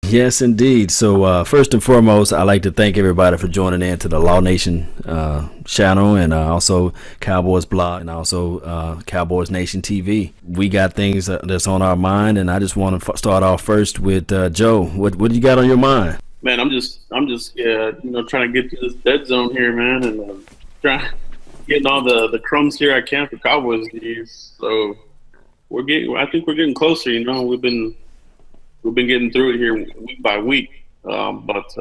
Yes, indeed. So, first and foremost, I'd like to thank everybody for joining in to the Law Nation channel and also Cowboys blog and also Cowboys Nation TV. We got things that's on our mind, and I just want to start off first with Joe. What do you got on your mind? Man, I'm just yeah, trying to get to this dead zone here, man, and trying getting all the crumbs here I can for Cowboys games. So I think we're getting closer. We've been getting through it here week by week. But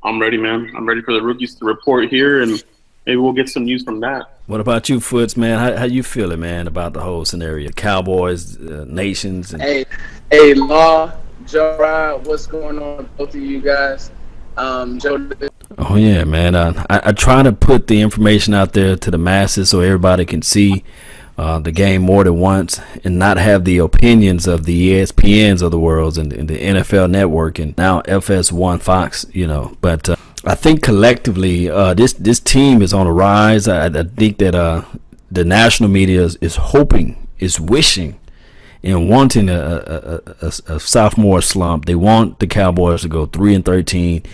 I'm ready, man. I'm ready for the rookies to report here, and maybe we'll get some news from that. What about you, Foots, man? How you feeling, man, about the whole scenario? Cowboys, nations. And Hey, Law, Joe, Rod, what's going on with both of you guys? Joe. Oh yeah, man. I try to put the information out there to the masses so everybody can see the game more than once and not have the opinions of the ESPNs of the world and the NFL Network and now FS1 Fox. But I think collectively this team is on a rise. I think that the national media is hoping, is wishing, and wanting a sophomore slump. They want the Cowboys to go 3-13,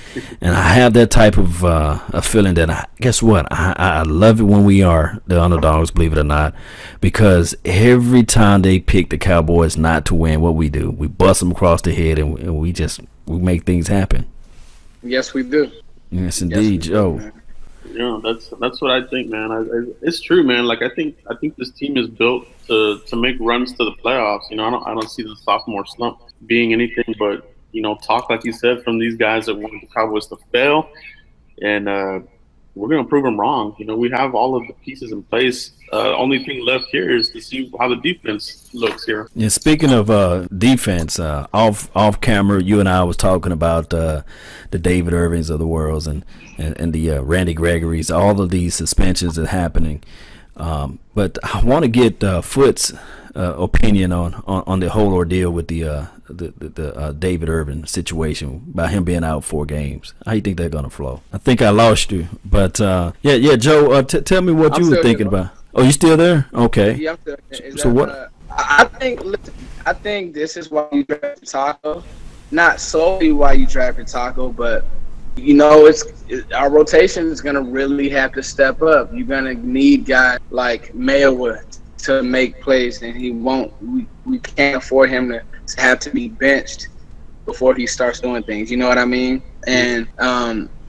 and I have that type of a feeling that guess what? I love it when we are the underdogs, believe it or not, because every time they pick the Cowboys not to win, what we do, we bust them across the head, and we make things happen. Yes, we do. Yes, indeed, Joe. Yeah, that's what I think, man. It's true, man. Like I think this team is built to make runs to the playoffs. I don't see the sophomore slump being anything but talk, like you said, from these guys that want the Cowboys to fail, and we're gonna prove them wrong. We have all of the pieces in place. Only thing left here is to see how the defense looks here. Yeah, speaking of defense, off camera, you and I was talking about the David Irvings of the world and the Randy Gregory's, all of these suspensions that are happening. But I want to get Foot's opinion on the whole ordeal with the David Irving situation by him being out 4 games. How you think they're gonna flow? I think I lost you, but yeah, Joe, tell me what you were thinking about. Oh, you still there? Okay. Yeah, I'm still there. So what? I think this is why you drafted Taco. Not solely why you drafted Taco, but our rotation is gonna really have to step up. You're gonna need guys like Mayowa to make plays, and he won't. We can't afford him to have to be benched before he starts doing things. You know what I mean? And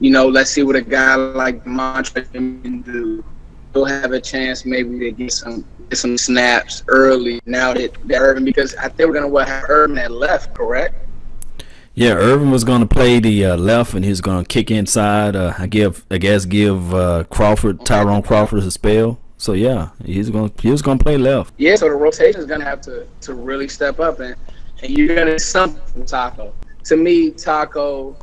let's see what a guy like Montre can do. He'll have a chance maybe to get some snaps early now that Irvin, because I think we're gonna have Irvin at left, correct? Yeah, Irvin was going to play the left, and he's going to kick inside. I guess give Tyrone Crawford a spell. So yeah, he was going to play left. Yeah, so the rotation is going to have to really step up, and you're going to need something from Taco. To me, Taco,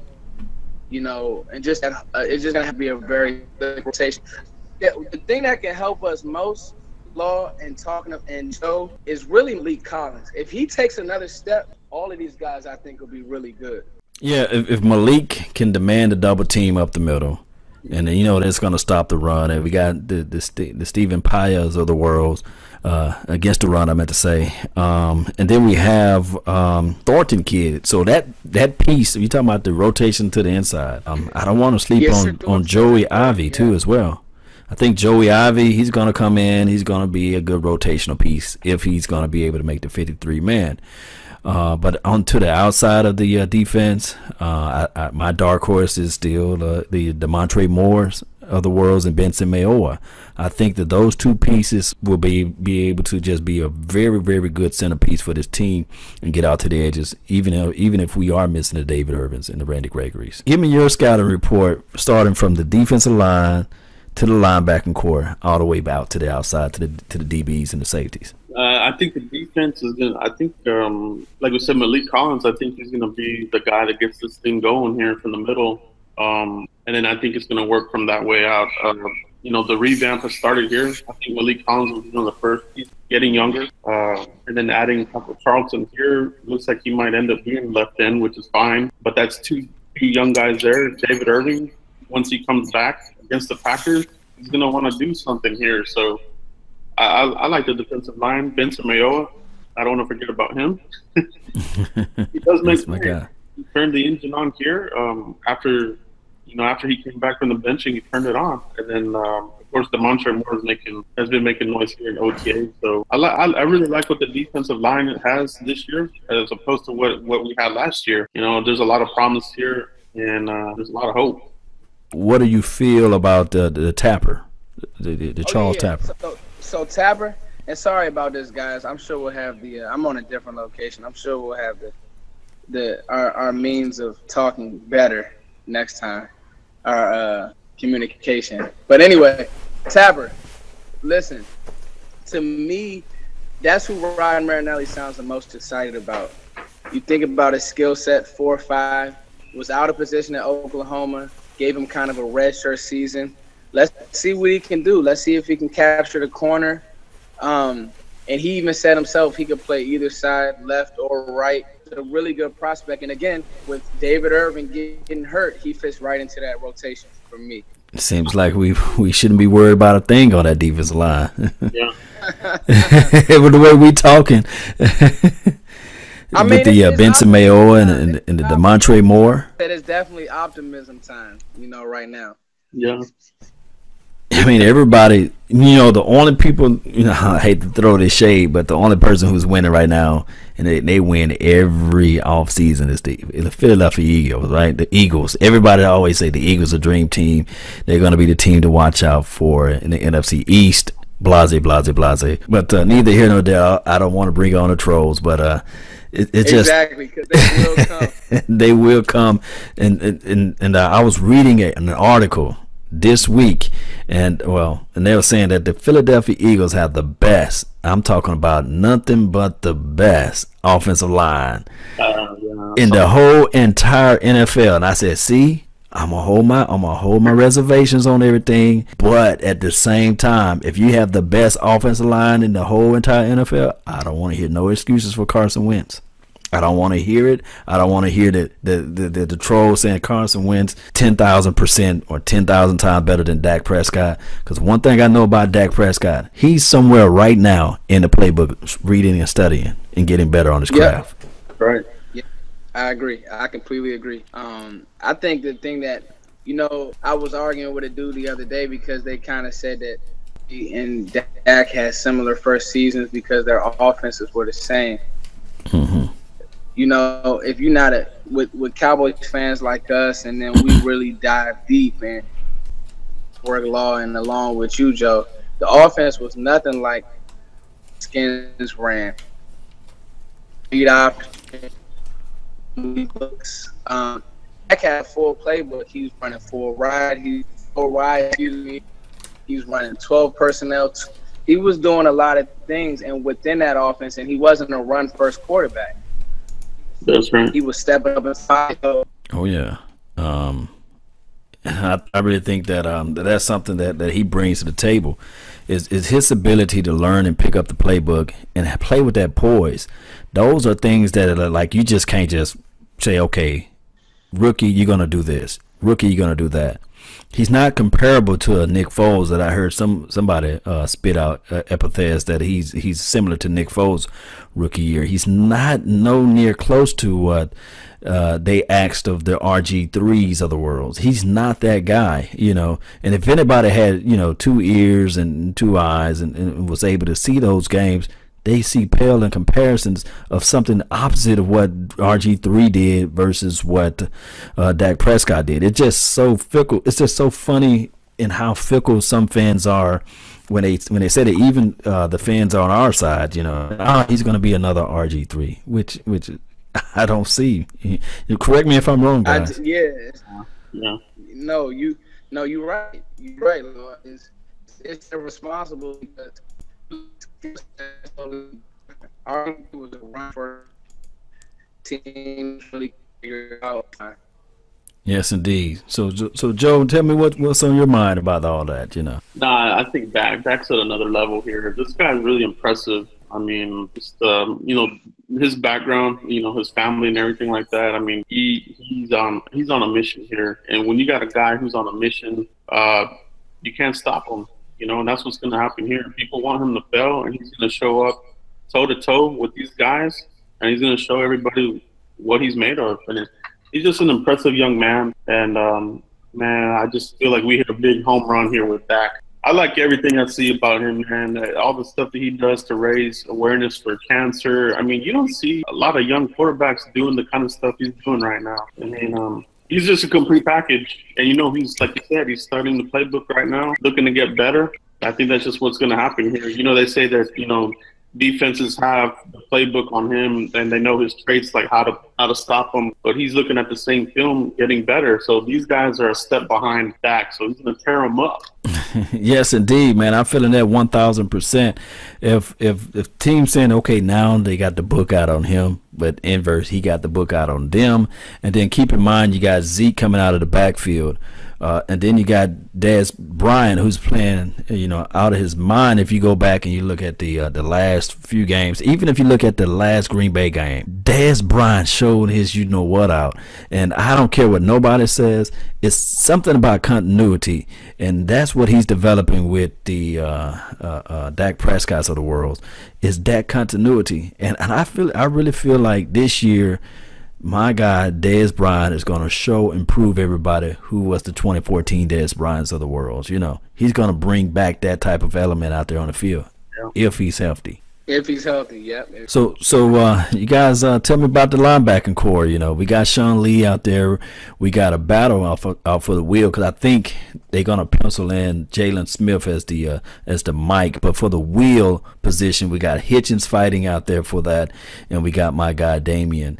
and just it's just going to have to be a very good rotation. Yeah, the thing that can help us most, Law and Joe, is really Malik Collins. If he takes another step, all of these guys I think will be really good. Yeah, if Malik can demand a double team up the middle, and then, that's going to stop the run, and we got the Stephen Payas of the world against the run, I meant to say, and then we have Thornton kid. So that piece, if you're talking about the rotation to the inside, I don't want to sleep on Joey Ivy too as well. I think Joey Ivy, he's going to come in. He's going to be a good rotational piece if he's going to be able to make the 53-man. But on to the outside of the defense, my dark horse is still the Demontre Moores of the world and Benson Mayowa. I think that those two pieces will be able to just be a very, very good centerpiece for this team and get out to the edges, even if we are missing the David Irvins and the Randy Gregory's. Give me your scouting report, starting from the defensive line to the linebacking core, all the way out to the outside, to the DBs and the safeties. I think the defense is going to – I think, like we said, Malik Collins, I think he's going to be the guy that gets this thing going here from the middle. And then I think it's going to work from that way out. The revamp has started here. I think Malik Collins was the first. He's getting younger. And then adding Charlton here, looks like he might end up being left end, which is fine. But that's two young guys there. David Irving, once he comes back against the Packers, he's going to want to do something here. So I like the defensive line. Benson Mayowa, I don't want to forget about him. He does make my guy. turned the engine on here after he came back from the benching. He turned it on, and then of course Demontre Moore has been making noise here in OTA. So I really like what the defensive line has this year as opposed to what we had last year. There's a lot of promise here, and there's a lot of hope. What do you feel about the Tapper, the Charles Tapper? So Tapper, and sorry about this, guys. I'm sure we'll have I'm on a different location. I'm sure we'll have our means of talking better next time, our communication. But anyway, Tapper, listen, to me, that's who Ryan Marinelli sounds the most excited about. You think about his skill set, 4'5", was out of position at Oklahoma, gave him kind of a redshirt season. Let's see what he can do. Let's see if he can capture the corner. And he even said himself he could play either side, left or right. A really good prospect. And again, with David Irving getting hurt, he fits right into that rotation for me. It seems like we shouldn't be worried about a thing on that defensive line. Yeah. With the way we talking. I mean, with the Benson Mayowa and the Demontre Moore. That is definitely optimism time, right now. Yeah. I mean, everybody, the only people, I hate to throw this shade, but the only person who's winning right now, and they win every offseason, is the Philadelphia Eagles, right? The Eagles. Everybody always say the Eagles are a dream team. They're going to be the team to watch out for in the NFC East. Blase, blase, blase. But neither here nor there. I don't want to bring on the trolls, but it's just exactly, because they will come. They will come, and I was reading an article this week, and they were saying that the Philadelphia Eagles have the best. I'm talking about nothing but the best offensive line in the whole entire NFL. And I said, see, I'm gonna hold my reservations on everything, but at the same time, if you have the best offensive line in the whole entire NFL, I don't want to hear no excuses for Carson Wentz. I don't want to hear it. I don't want to hear the trolls saying Carson Wentz 10,000% or 10,000 times better than Dak Prescott. Because one thing I know about Dak Prescott, he's somewhere right now in the playbook reading and studying and getting better on his craft. Right. Yeah, I agree. I completely agree. I think the thing that, I was arguing with a dude the other day because they kind of said that he and Dak had similar first seasons because their offenses were the same. Mm-hmm. If you're not with Cowboys fans like us, and then we really dive deep and work law and along with you, Joe, the offense was nothing like Skins ran. Read option, books. Dak had a full playbook. He was running full ride. He was running 12 personnel. He was doing a lot of things, and within that offense, and he wasn't a run-first quarterback. That's right. He was stepping up inside. Oh yeah, I really think that that's something that he brings to the table, is his ability to learn and pick up the playbook and play with that poise. Those are things that are like, you just can't just say, okay, rookie, you're gonna do this. Rookie, you're gonna do that. He's not comparable to a Nick Foles that I heard somebody spit out epithets that he's similar to Nick Foles' rookie year. He's not no near close to what they asked of the RG3s of the world. He's not that guy, And if anybody had, 2 ears and 2 eyes and was able to see those games, they see pale in comparisons of something opposite of what RG3 did versus what Dak Prescott did. It's just so fickle. It's just so funny in how fickle some fans are when they say that even the fans are on our side, he's going to be another RG3, which I don't see. You correct me if I'm wrong, guys. Yeah. No, you're right. You're right, Lord. It's irresponsible because our was a run for team really figure out. Yes, indeed. So Joe, tell me what's on your mind about all that, Nah, I think Dak's at another level here. This guy's really impressive. I mean, just his background, his family and everything like that. I mean, he's on a mission here, and when you got a guy who's on a mission, you can't stop him. And that's what's going to happen here. People want him to fail, and he's going to show up toe-to-toe with these guys, and he's going to show everybody what he's made of. And he's just an impressive young man. And man, I just feel like we hit a big home run here with Dak. I like everything I see about him, man. All the stuff that he does to raise awareness for cancer. I mean, you don't see a lot of young quarterbacks doing the kind of stuff he's doing right now. I mean, he's just a complete package. And, you know, he's, like you said, he's starting the playbook right now, looking to get better. I think that's just what's going to happen here. You know, they say that, you know, defenses have the playbook on him and they know his traits, like how to stop him. But he's looking at the same film, getting better. So these guys are a step behind Dak. So he's going to tear him up. Yes, indeed, man. I'm feeling that 1,000%. If teams saying, okay, now they got the book out on him, but inverse, he got the book out on them. And then keep in mind, you got Zeke coming out of the backfield. And then you got Dez Bryant, who's playing, you know, out of his mind. If you go back and you look at the last few games, even if you look at the last Green Bay game, Dez Bryant showed his you know what out. And I don't care what nobody says. It's something about continuity, and that's what he's developing with the Dak Prescott of the world. Is that continuity? And I really feel like this year, my guy Dez Bryant is going to show and prove everybody who was the 2014 Dez Bryants of the world. You know, he's going to bring back that type of element out there on the field, if he's healthy. If he's healthy, yep. So you guys tell me about the linebacking core. You know, we got Sean Lee out there. We got a battle out for the wheel, because I think they're gonna pencil in Jalen Smith as the Mike. But for the wheel position, we got Hitchens fighting out there for that, and we got my guy Damian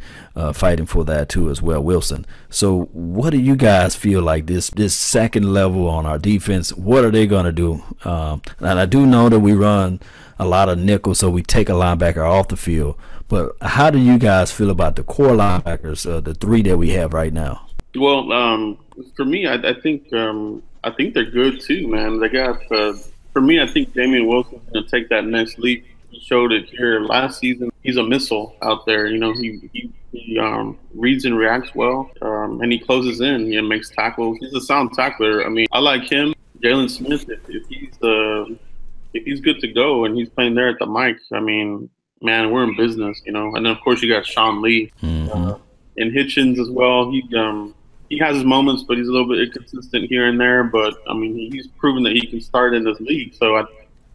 fighting for that too as well, Wilson. So what do you guys feel like this second level on our defense? What are they gonna do? And I do know that we run a lot of nickel, so we take a linebacker off the field. But how do you guys feel about the core linebackers, the three that we have right now? Well, for me, I think they're good too, man. They got for me, I think Damian Wilson's going to take that next leap. He showed it here last season. He's a missile out there. You know, he reads and reacts well, and he closes in and makes tackles. He's a sound tackler. I mean, I like him. Jalen Smith, if he's good to go and he's playing there at the mic, I mean, man, we're in business, you know. And then of course you got Sean Lee and Hitchens as well. He has his moments, but he's a little bit inconsistent here and there. But I mean, he's proven that he can start in this league. So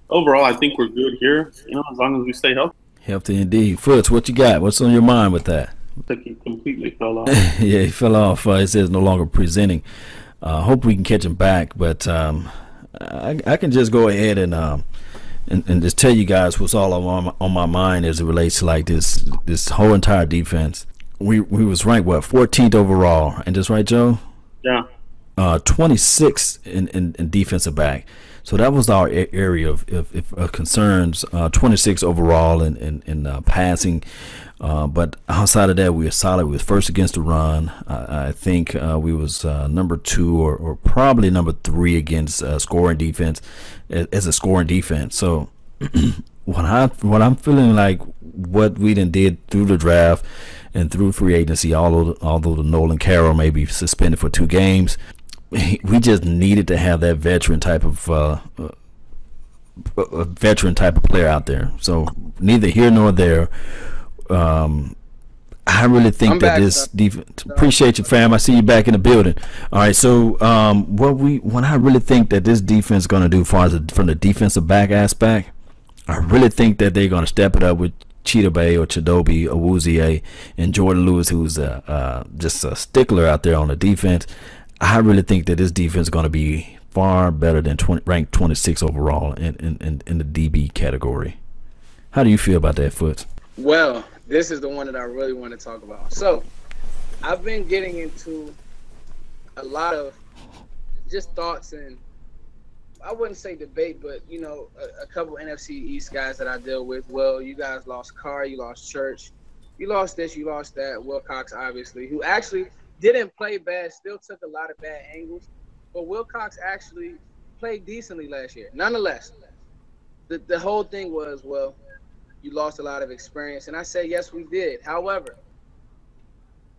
overall, I think we're good here, you know, as long as we stay healthy. Healthy indeed. Foots, what you got? What's on your mind with that? I think he completely fell off. Yeah, he fell off. It says no longer presenting. Hope we can catch him back, but I can just go ahead and just tell you guys what's all on my mind as it relates to like this whole entire defense. We was ranked 14th overall, and just right, Joe? Yeah. 26th in defensive back. So that was our area of concerns. 26 overall in passing. But outside of that, we were solid. We was first against the run. I think we was number 2 or probably number 3 against scoring defense as a scoring defense. So what I'm feeling like what we did through the draft and through free agency, although the Nolan Carroll may be suspended for 2 games, we just needed to have that veteran type of player out there. So neither here nor there. I really think that this defense. Appreciate you, fam. I see you back in the building. All right. So what I really think that this defense is going to do, from the defensive back aspect, I really think that they're going to step it up with Chidobe or Chidobe Awuzie and Jordan Lewis, who's just a stickler out there on the defense. I really think that this defense is going to be far better than ranked 26 overall in the DB category. How do you feel about that, Foots? Well, this is the one that I really want to talk about. So, I've been getting into a lot of just thoughts and I wouldn't say debate, but, you know, a couple NFC East guys that I deal with. Well, you guys lost Carr, you lost Church, you lost this, you lost that. Wilcox, obviously, who actually didn't play bad, still took a lot of bad angles. But Wilcox actually played decently last year. Nonetheless, the whole thing was, well, you lost a lot of experience. And I say, yes, we did. However,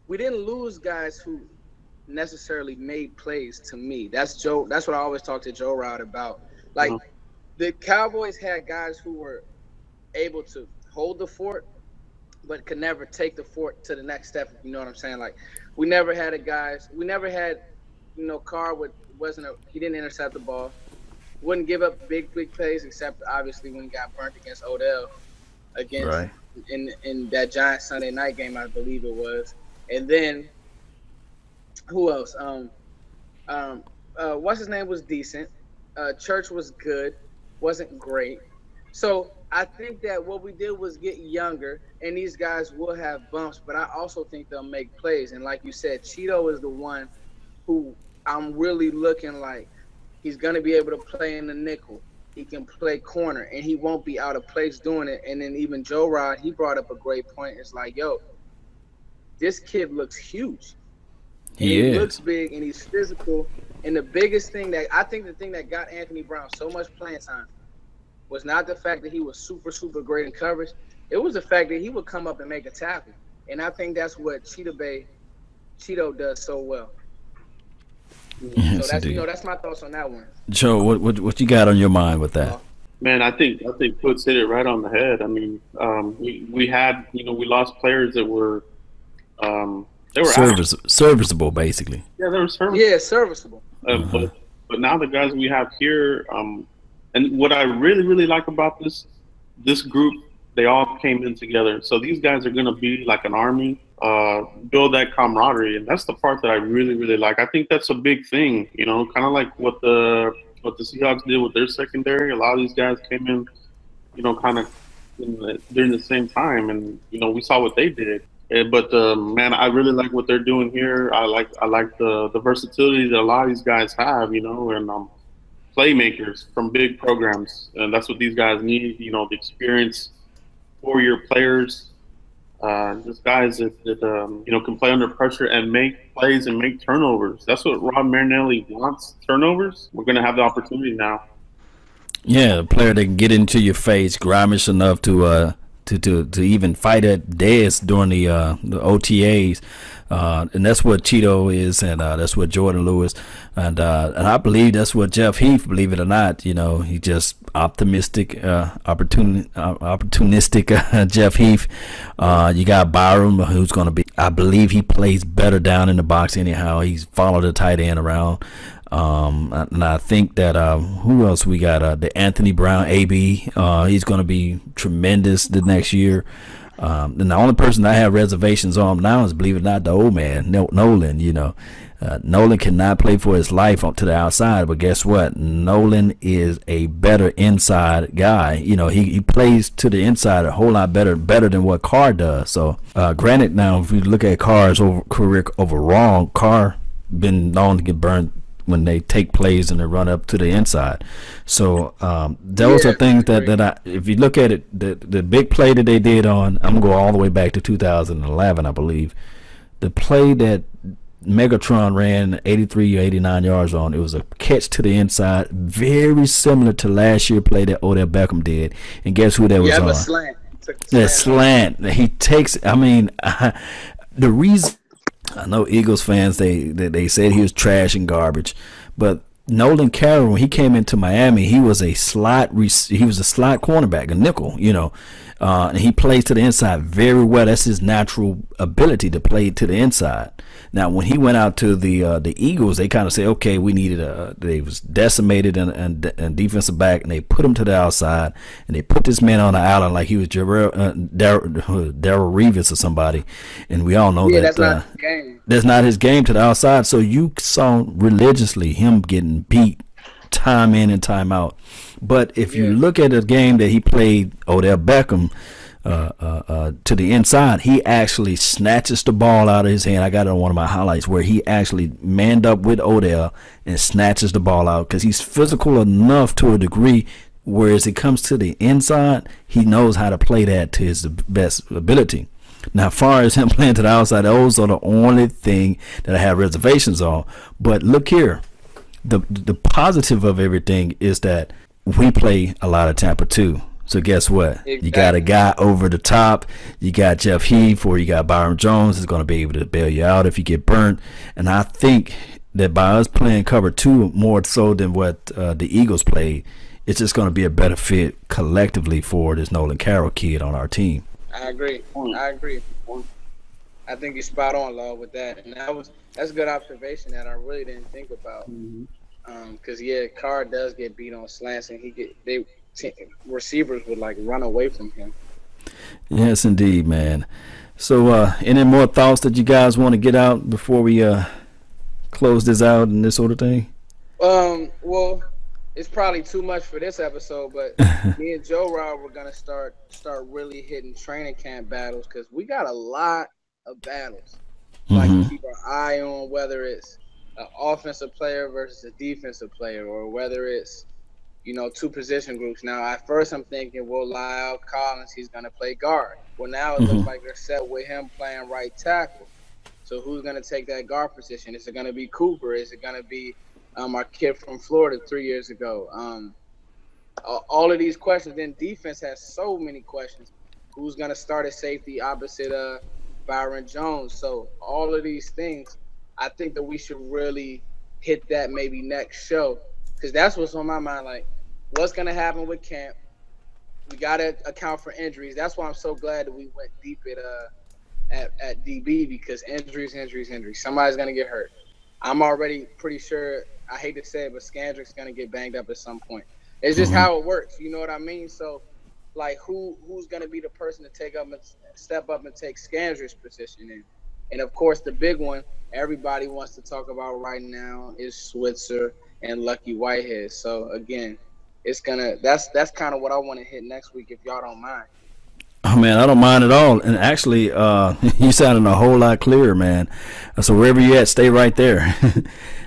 we didn't lose guys who necessarily made plays to me. That's what I always talk to Joe Rod about. Like, the Cowboys had guys who were able to hold the fort but could never take the fort to the next step. If you know what I'm saying? Like, we never had Carr he didn't intercept the ball, wouldn't give up big plays except obviously when he got burnt against Odell Right. in that Giants Sunday night game, I believe it was. And then who else? What's his name was decent. Church was good, wasn't great. So I think that what we did was get younger, and these guys will have bumps, but I also think they'll make plays. And like you said, Cheeto is the one who I'm really looking like he's going to be able to play in the nickel. He can play corner, and he won't be out of place doing it. And then even Joe Rod, he brought up a great point. It's like, yo, this kid looks huge. He looks big, and he's physical. And the biggest thing that I think the thing that got Anthony Brown so much playing time was not the fact that he was super, super great in coverage. It was the fact that he would come up and make a tackle. And I think that's what Cheeto does so well. Yes, so that's my thoughts on that one. Joe, what you got on your mind with that? Man, I think Foots hit it right on the head. I mean, we had, we lost players that were they were serviceable, basically. Yeah, they were serviceable. Yeah, serviceable. But now the guys we have here, and what I really, really like about this group, they all came in together. So these guys are going to be like an army, build that camaraderie, and that's the part that I really, really like. I think that's a big thing, kind of like what the Seahawks did with their secondary. A lot of these guys came in, kind of during the same time, and we saw what they did. But man, I really like what they're doing here. I like the versatility that a lot of these guys have, and playmakers from big programs, and that's what these guys need. The experience, 4-year players, just guys that can play under pressure and make plays and make turnovers. That's what Rob Marinelli wants. Turnovers. We're going to have the opportunity now. Yeah, a player that can get into your face, grimish enough to even fight at Dez during the OTAs, and that's what Cheeto is, and that's what Jordan Lewis, and I believe that's what Jeff Heath, believe it or not, he just optimistic, opportunistic Jeff Heath. You got Byram, who's going to be, I believe he plays better down in the box anyhow. He's followed the tight end around. And I think that who else we got? The Anthony Brown AB. He's going to be tremendous the next year. And the only person I have reservations on now is, believe it or not, the old man, Nolan. Nolan cannot play for his life to the outside, but guess what? Nolan is a better inside guy. He plays to the inside a whole lot better than what Carr does. So, granted, now if we look at Carr's career overall, Carr been known to get burned when they take plays and they run up to the inside. So those are things that I, if you look at it, the big play that they did on, I'm going to go all the way back to 2011, I believe. The play that Megatron ran 83 or 89 yards on, it was a catch to the inside, very similar to last year's play that Odell Beckham did. And guess who that was on? Slant. That slant. He takes, the reason, I know Eagles fans, they said he was trash and garbage, but Nolan Carroll, when he came into Miami, he was a slot cornerback, a nickel, and he plays to the inside very well. That's his natural ability to play to the inside. Now, when he went out to the Eagles, they kind of said, okay, we needed they was decimated and defensive back, and they put him to the outside, and they put this man on the island like he was Darrell Reeves or somebody, and we all know that that's not his game. That's not his game to the outside. So you saw religiously him getting beat time in and time out. But if you look at the game that he played Odell Beckham to the inside, he actually snatches the ball out of his hand. I got it on one of my highlights where he actually manned up with Odell and snatches the ball out because he's physical enough to a degree, whereas it comes to the inside, he knows how to play that to his best ability. Now, as far as him playing to the outside, those are the only thing that I have reservations on. But look here, the positive of everything is that we play a lot of Tampa too. So guess what? Exactly. You got a guy over the top. You got Jeff Heath, or you got Byron Jones is going to be able to bail you out if you get burnt. And I think that by us playing cover 2 more so than what the Eagles played, it's just going to be a better fit collectively for this Nolan Carroll kid on our team. I agree. I agree. I think you're spot on, Law, with that, and that's a good observation that I really didn't think about. Because Carr does get beat on slants, and receivers would like run away from him. Yes, indeed, man. So, any more thoughts that you guys want to get out before we close this out and this sort of thing? Well, it's probably too much for this episode, but me and Joe Rob were gonna start really hitting training camp battles because we got a lot of battles. Like to keep our eye on, whether it's an offensive player versus a defensive player, or whether it's two position groups. Now, at first, I'm thinking, well, Lyle Collins, he's gonna play guard. Well, now it looks like they're set with him playing right tackle. So who's gonna take that guard position? Is it gonna be Cooper? Is it gonna be our kid from Florida 3 years ago? All of these questions. Then defense has so many questions. Who's gonna start at safety opposite Byron Jones? So all of these things, I think that we should really hit that maybe next show, because that's what's on my mind. Like, what's gonna happen with camp? We gotta account for injuries. That's why I'm so glad that we went deep at DB, because injuries. Somebody's gonna get hurt. I'm already pretty sure. I hate to say it, but Scandrick's gonna get banged up at some point. It's just how it works. You know what I mean? So, like, who's gonna be the person to step up and take Scandrick's position? And of course, the big one everybody wants to talk about right now is Switzer and Lucky Whitehead. So again, that's kind of what I want to hit next week, if y'all don't mind. Oh man, I don't mind at all. And actually, you sounding a whole lot clearer, man. So wherever you at, stay right there.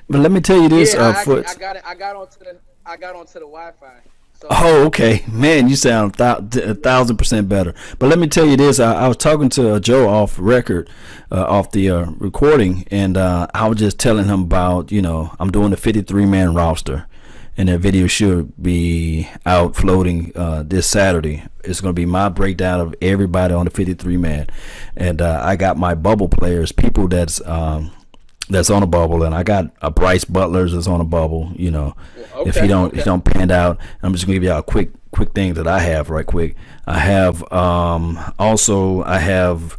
But let me tell you this, Foots. I got onto the Wi-Fi. So, okay, man, you sound 1,000% better. But let me tell you this: I was talking to Joe off record, off the recording, and I was just telling him about, I'm doing the 53-man roster, and that video should be out floating this Saturday. It's going to be my breakdown of everybody on the 53-man, and I got my bubble players, people that's on a bubble, and I got a Bryce Butler's that's on a bubble. If he don't pan out, I'm just gonna give you a quick thing that I have right quick. I have I have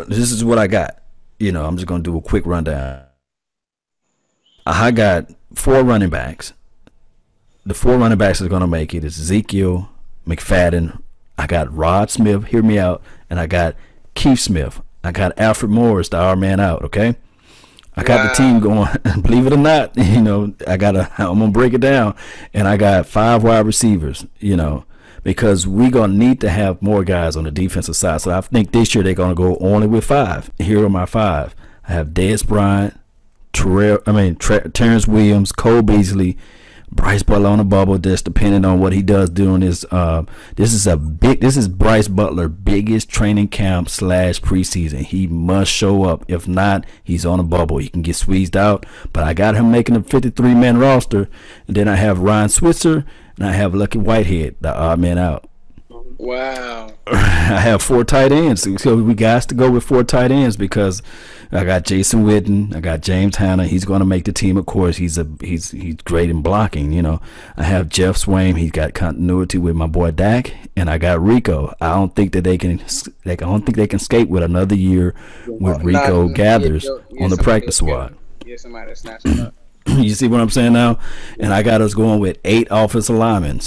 this is what I got. I'm just gonna do a quick rundown. I got 4 running backs. The 4 running backs are gonna make it is Ezekiel, McFadden. I got Rod Smith. Hear me out, and I got Keith Smith. I got Alfred Morris, the our man out. Okay. I got the team going. Believe it or not, I'm gonna break it down, and I got 5 wide receivers. Because we're gonna need to have more guys on the defensive side. So I think this year they're gonna go only with 5. Here are my 5. I have Dez Bryant, Terrence Williams, Cole Beasley, Bryce Butler on the bubble, just depending on what he does during his this is Bryce Butler biggest training camp / preseason. He must show up. If not, he's on a bubble. He can get squeezed out. But I got him making a 53-man roster. And then I have Ryan Switzer, and I have Lucky Whitehead, the odd man out. Wow. I have 4 tight ends. So we got to go with 4 tight ends, because I got Jason Witten, I got James Hanna. He's going to make the team, of course. He's great in blocking. I have Jeff Swaim. He's got continuity with my boy Dak, and I got Rico. I don't think that they can skate with another year with Rico Gathers on the practice squad. Yeah, somebody that snatched it up. You see what I'm saying now? And I got us going with 8 offensive linemen.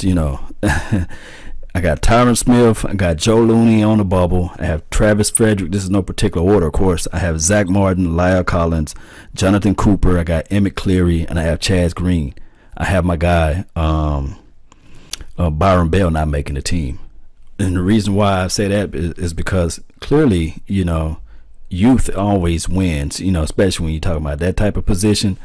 I got Tyron Smith. I got Joe Looney on the bubble. I have Travis Frederick. This is no particular order, of course. I have Zach Martin, Lyle Collins, Jonathan Cooper. I got Emmett Cleary, and I have Chaz Green. I have my guy Byron Bell not making the team. And the reason why I say that is because clearly, youth always wins, especially when you're talking about that type of position.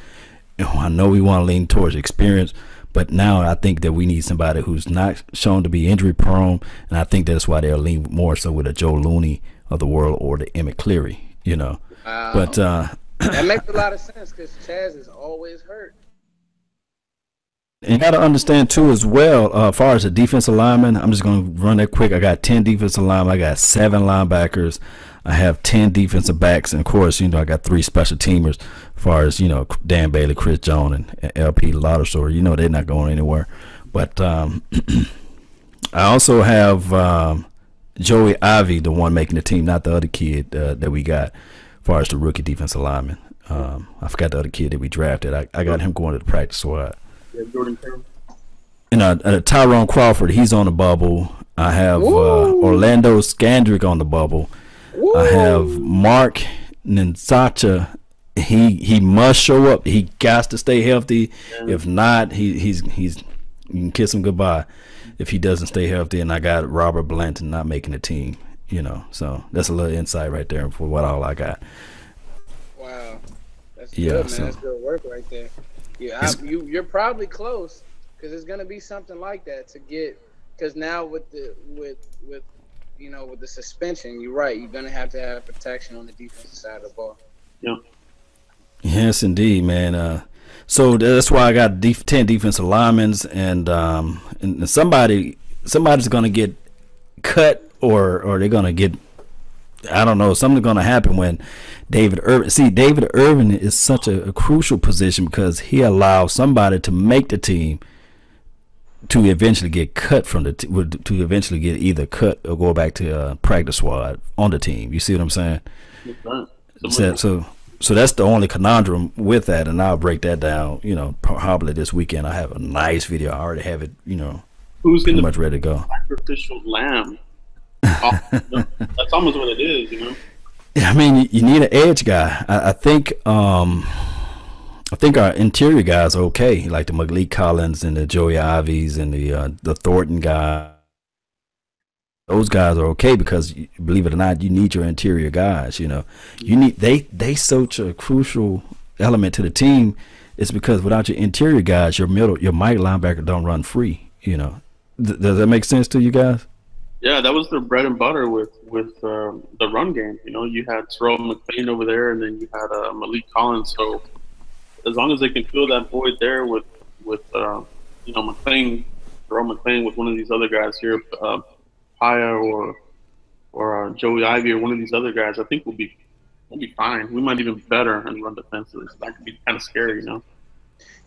I know we want to lean towards experience, but now I think that we need somebody who's not shown to be injury prone, and I think that's why they'll lean more so with a Joe Looney of the world or the Emmett Cleary, Wow. But that makes a lot of sense, because Chaz is always hurt. And you got to understand too as well, as far as the defensive lineman, I'm just going to run that quick. I got 10 defensive linemen. I got 7 linebackers. I have 10 defensive backs, and of course, I got 3 special teamers. As far as Dan Bailey, Chris Jones, and LP Laudershore, they're not going anywhere. But I also have Joey Ivy, the one making the team, not the other kid that we got, as far as the rookie defensive lineman. I forgot the other kid that we drafted. I got him going to the practice squad. Yeah, Jordan Cameron. And Tyrone Crawford, he's on the bubble. I have Orlando Scandrick on the bubble. Woo. I have Mark Ninsacha. He must show up. He got to stay healthy. Yeah. If not, he's you can kiss him goodbye if he doesn't stay healthy. And I got Robert Blanton not making the team. So that's a little insight right there for what all I got. Wow, that's good, man. That's good work right there. Yeah, you're probably close because it's gonna be something like that to get. Because now with the suspension, you're right. You're gonna have to have protection on the defensive side of the ball. Yeah. Yes, indeed, man. So that's why I got 10 defensive linemen, and somebody's gonna get cut or they're gonna get. I don't know. Something's gonna happen when David Irvin. See, David Irvin is such a crucial position because he allows somebody to make the team to eventually get cut from to eventually get either cut or go back to practice squad on the team. You see what I'm saying? So that's the only conundrum with that, and I'll break that down. Probably this weekend. I have a nice video. I already have it. Who's pretty much ready to go. Sacrificial lamb. That's almost what it is. I mean, you need an edge guy. I think our interior guys are okay, like the Malik Collins and the Joey Ivies and the Thornton guy. Those guys are okay because, believe it or not, you need your interior guys. You need they such a crucial element to the team. It's because without your interior guys, your Mike linebacker don't run free. Does that make sense to you guys? Yeah, that was their bread and butter with the run game. You had Terrell McLean over there, and then you had Malik Collins. So as long as they can fill that void there with McLean, Terrell McLean, with one of these other guys here, Paya or Joey Ivy or one of these other guys, I think we'll be fine. We might even be better in run defenses. That could be kind of scary,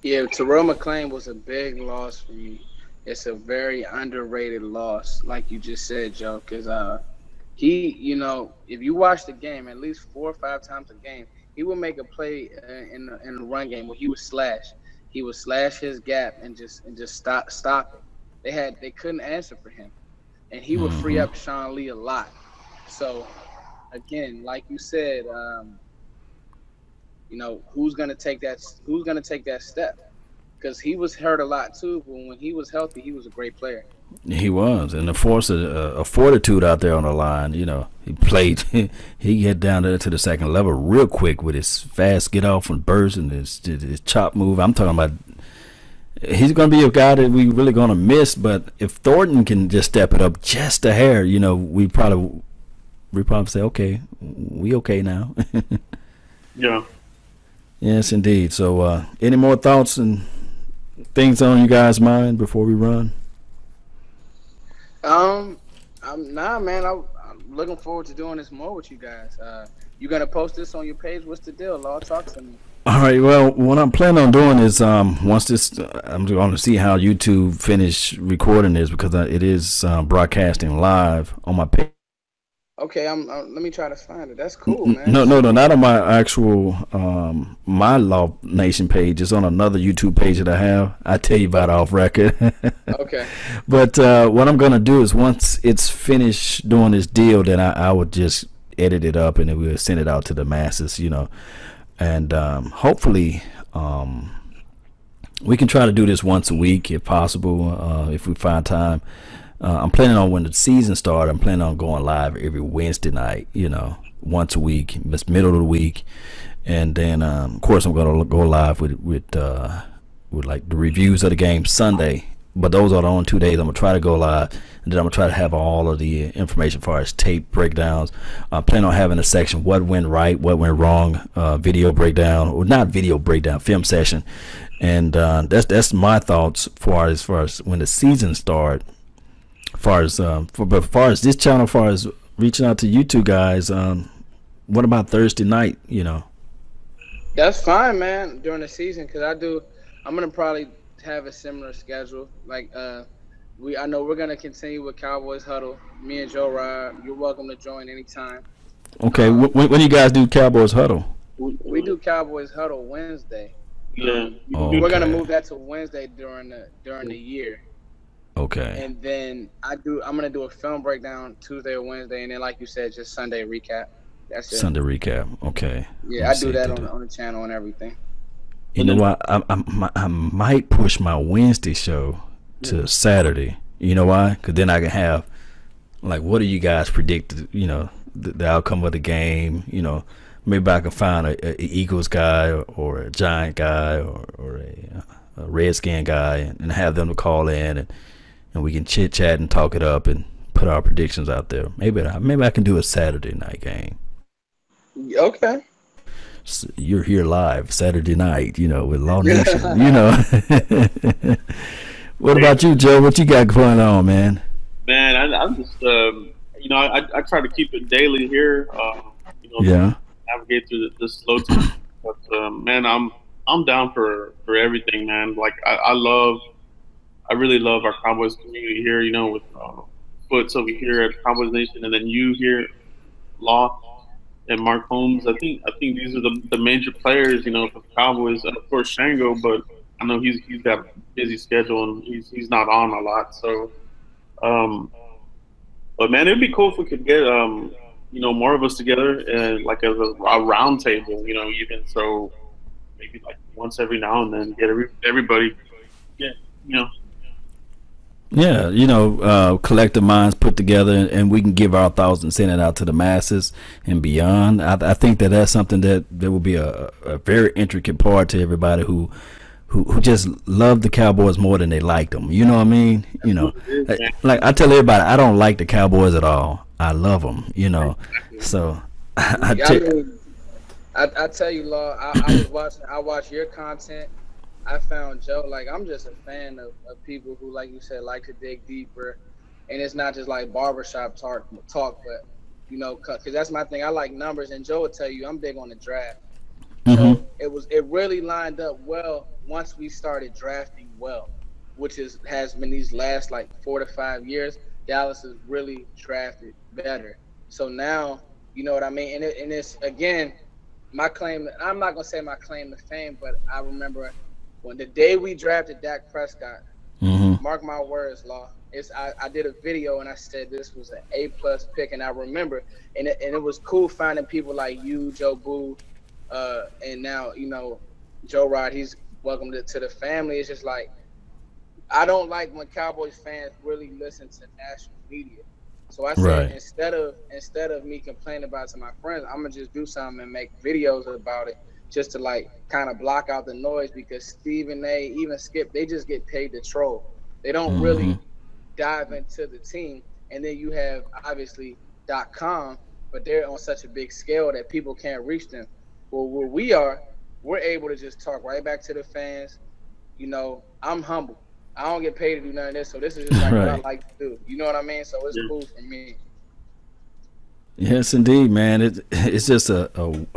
Yeah, Terrell McLean was a big loss for you. It's a very underrated loss, like you just said, Joe, because he, if you watch the game at least 4 or 5 times a game, he would make a play in the run game where he would slash. He would slash his gap and just stop it. They couldn't answer for him, and he would free up Sean Lee a lot. So, again, like you said, who's gonna take that step? Because he was hurt a lot too, but when he was healthy, he was a great player. He was, and the force of fortitude out there on the line. He played. He get down there to the second level real quick with his fast get off and burst and his chop move. I'm talking about. He's going to be a guy that we really going to miss. But if Thornton can just step it up just a hair, we probably say, okay, we okay now. Yeah. Yes, indeed. So, any more thoughts and things on you guys' mind before we run? Nah, man. I'm looking forward to doing this more with you guys. You gonna post this on your page? What's the deal, Law? Talk to me. All right. Well, what I'm planning on doing is once this, I'm going to see how YouTube finish recording this because it is broadcasting live on my page. Okay, let me try to find it. That's cool, man. No, not on my actual my Law Nation page. It's on another YouTube page that I have. I tell you about it off record. Okay. But what I'm gonna do is once it's finished doing this deal, then I would just edit it up and then we'll send it out to the masses, and hopefully we can try to do this once a week if possible, if we find time. I'm planning on when the season starts, I'm planning on going live every Wednesday night, once a week, it's middle of the week. And then, of course, I'm going to go live with like the reviews of the game Sunday. But those are the only 2 days I'm going to try to go live. And then I'm going to try to have all of the information as far as tape breakdowns. I plan on having a section, what went right, what went wrong, video breakdown, or not video breakdown, film session. And that's my thoughts as far as when the season starts. As far as this channel, as far as reaching out to you two guys, what about Thursday night? That's fine, man. During the season, because I'm gonna probably have a similar schedule. Like I know we're gonna continue with Cowboys Huddle. Me and Joe Rod, you're welcome to join anytime. Okay, when you guys do Cowboys huddle? We do Cowboys Huddle Wednesday. Yeah. We're gonna Okay. move that to Wednesday during the year, Okay. and then I'm gonna do a film breakdown Tuesday or Wednesday, and then like you said, just Sunday recap. That's it. Sunday recap. Okay. Let Yeah, me I do see. that on the channel and everything. You know what? I might push my Wednesday show to Saturday. You know why? Because then I can have, like, what do you guys predict? You know, the outcome of the game. You know, maybe I can find a Eagles guy or a Giant guy or a Redskin guy and have them to call in and we can chit chat and talk it up and put our predictions out there. Maybe I can do a Saturday night game. Okay. So you're here live Saturday night, you know, with Law Nation, you know. What about you, Joe? What you got going on, man? Man, I'm just, you know, I try to keep it daily here. You know, Yeah. navigate through the slow time. But man, I'm down for everything, man. Like I really love our Cowboys community here. You know, with Foots over here at Cowboys Nation, and then you here, Law and Mark Holmes. I think these are the major players. You know, for the Cowboys. And of course, Shango, but I know he's got a busy schedule and he's not on a lot. So, but man, it'd be cool if we could get you know, more of us together and like a round table. You know, even so, maybe like once every now and then get everybody. Get you know. Yeah, you know, collective minds put together, and we can give our thoughts and send it out to the masses and beyond. I think that's something that will be a very intricate part to everybody who just love the Cowboys more than they like them. You know what I mean? You know, like I tell everybody, I don't like the Cowboys at all. I love them. You know, so I tell you, Law, I watched your content. I found Joe, like, I'm just a fan of people who, like you said, like to dig deeper. And it's not just like barbershop talk, but, you know, because that's my thing. I like numbers. And Joe will tell you, I'm big on the draft. So it really lined up well once we started drafting well, which has been these last like 4 to 5 years. Dallas has really drafted better. So now, you know what I mean? And it's, again, my claim, I'm not going to say my claim to fame, but I remember when the day we drafted Dak Prescott, mark my words, Law. I did a video and I said this was an A+ pick, and I remember, and it was cool finding people like you, Joe Boo, and now, you know, Joe Rod. He's welcome to the family. It's just like, I don't like when Cowboys fans really listen to national media. So I said, instead of me complaining about it to my friends, I'm gonna just do something and make videos about it, just to like kind of block out the noise, because Stephen A, even Skip, they just get paid to troll. They don't really dive into the team. And then you have obviously .com, but they're on such a big scale that people can't reach them. Well, where we are, we're able to just talk right back to the fans. You know, I'm humble. I don't get paid to do none of this, so this is just like what I like to do. You know what I mean? So it's cool for me. Yes, indeed, man. It's just a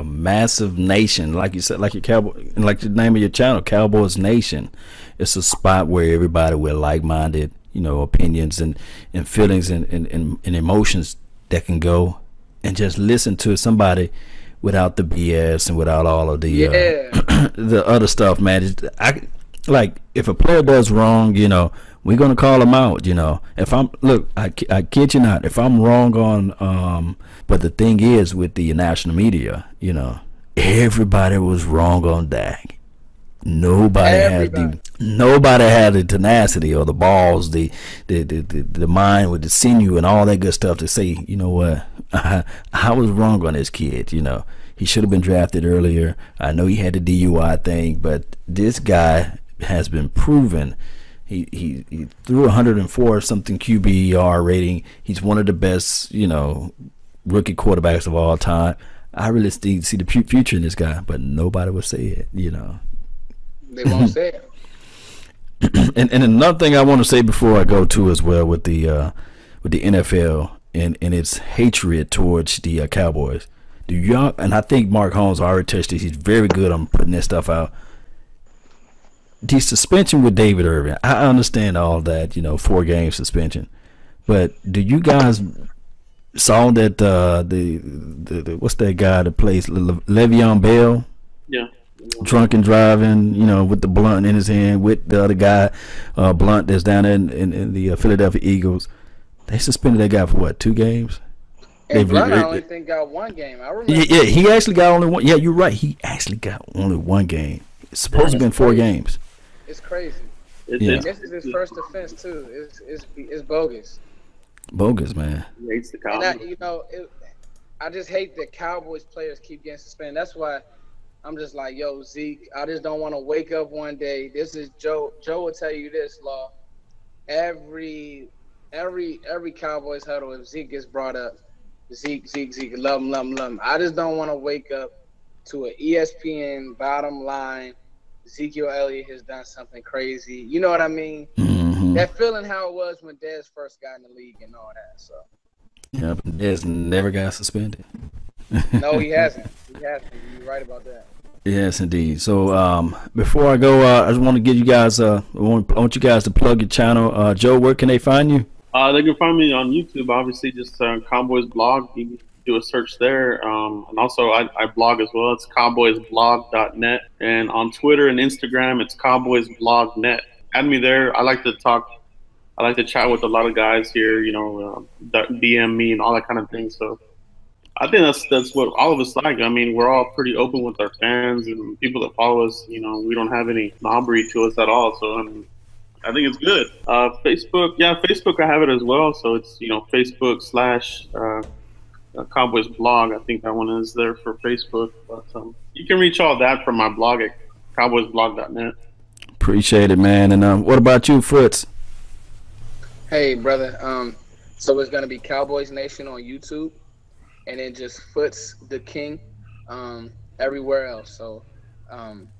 massive nation, like you said, like your Cowboy, like the name of your channel, Cowboys Nation. It's a spot where everybody with like-minded, you know, opinions and feelings and emotions that can go and just listen to somebody without the BS and without all of the the other stuff, man. Like, if a player does wrong, you know, we're gonna call him out. You know, if I kid you not, if I'm wrong on, but the thing is with the national media, you know, everybody was wrong on Dak. Nobody had the tenacity or the balls, the mind with the sinew and all that good stuff to say, you know what, I was wrong on this kid. You know, he should have been drafted earlier. I know he had the DUI thing, but this guy has been proven. He threw 104 something QBR rating. He's one of the best, you know, rookie quarterbacks of all time. I really see the future in this guy, but nobody would say it. You know, they won't say it. and another thing I want to say before I go to as well with the NFL and its hatred towards the Cowboys. Do y'all? And I think Mark Holmes already touched this. He's very good on putting this stuff out. the suspension with David Irving, I understand all that, 4-game suspension. But do you guys saw that the what's that guy that plays Le'Veon Bell? Yeah. Drunk and driving, with the blunt in his hand with the other guy, Blunt, that's down there in the Philadelphia Eagles. They suspended that guy for what, 2 games? And Blunt, I only think got 1 game. I remember. Yeah, he actually got only 1. Yeah, you're right. He actually got only 1 game. It's supposed to have been 4 games. It's crazy. Yeah. This is his first offense too. It's bogus. Bogus, man. He hates the And Cowboys. I just hate that Cowboys players keep getting suspended. That's why I'm just like, yo, Zeke, I just don't want to wake up one day. This is Joe. Joe will tell you this, Law. Every Cowboys huddle, if Zeke gets brought up, Zeke, love him. I just don't want to wake up to an ESPN bottom line. Ezekiel Elliott has done something crazy. You know what I mean? Mm-hmm. That feeling how it was when Dez first got in the league and all that. So. Yeah, but Dez never got suspended. No, he hasn't. You're right about that. Yes, indeed. So before I go, I just want to give you guys. I want you guys to plug your channel. Joe, where can they find you? They can find me on YouTube. Obviously, just Cowboys blog. You can do a search there. And also, I blog as well. It's cowboysblog.net. And on Twitter and Instagram, it's cowboysblognet. Add me there. I like to talk. I like to chat with a lot of guys here. DM me and all that kind of thing. So I think that's what all of us like. I mean, we're all pretty open with our fans and people that follow us. We don't have any snobbery to us at all. So I think it's good. Facebook, Facebook, I have it as well. So it's Facebook / Cowboys blog. I think that one is there for Facebook. But you can reach all that from my blog at cowboysblog.net. Appreciate it, man. And what about you, Fritz? Hey, brother. So it's gonna be Cowboys Nation on YouTube, and then just Foots the King everywhere else. So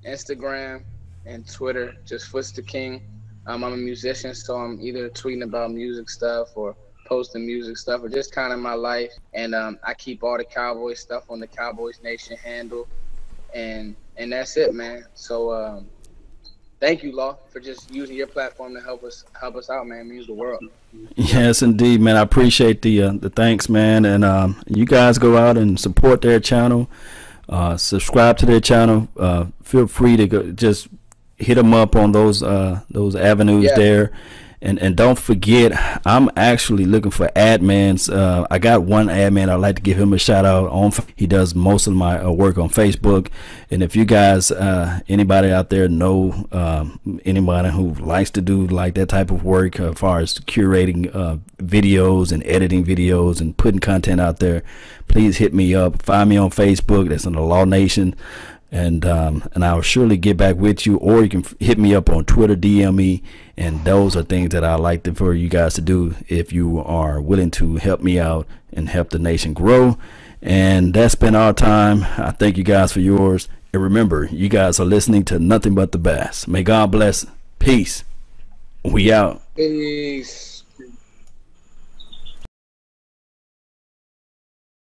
Instagram and Twitter, just Foots the King. I'm a musician, so I'm either tweeting about music stuff or posting music stuff or just kind of my life. And I keep all the Cowboys stuff on the Cowboys Nation handle. And that's it, man. So thank you, Law, for just using your platform to help us out, man. It means the world. Yes, indeed, man. I appreciate the thanks, man. And you guys go out and support their channel. Subscribe to their channel. Feel free to go, just hit them up on those avenues there. And don't forget, I'm actually looking for admins. I got one admin. I'd like to give him a shout out. He does most of my work on Facebook. And if you guys, anybody out there know anybody who likes to do like that type of work as far as curating videos and editing videos and putting content out there, please hit me up. Find me on Facebook. That's in the Law Nation. And I'll surely get back with you, or you can hit me up on Twitter, DM me, and those are things that I like for you guys to do if you are willing to help me out and help the nation grow. And that's been our time. I thank you guys for yours. And remember, you guys are listening to nothing but the best. May God bless. Peace. We out. Peace.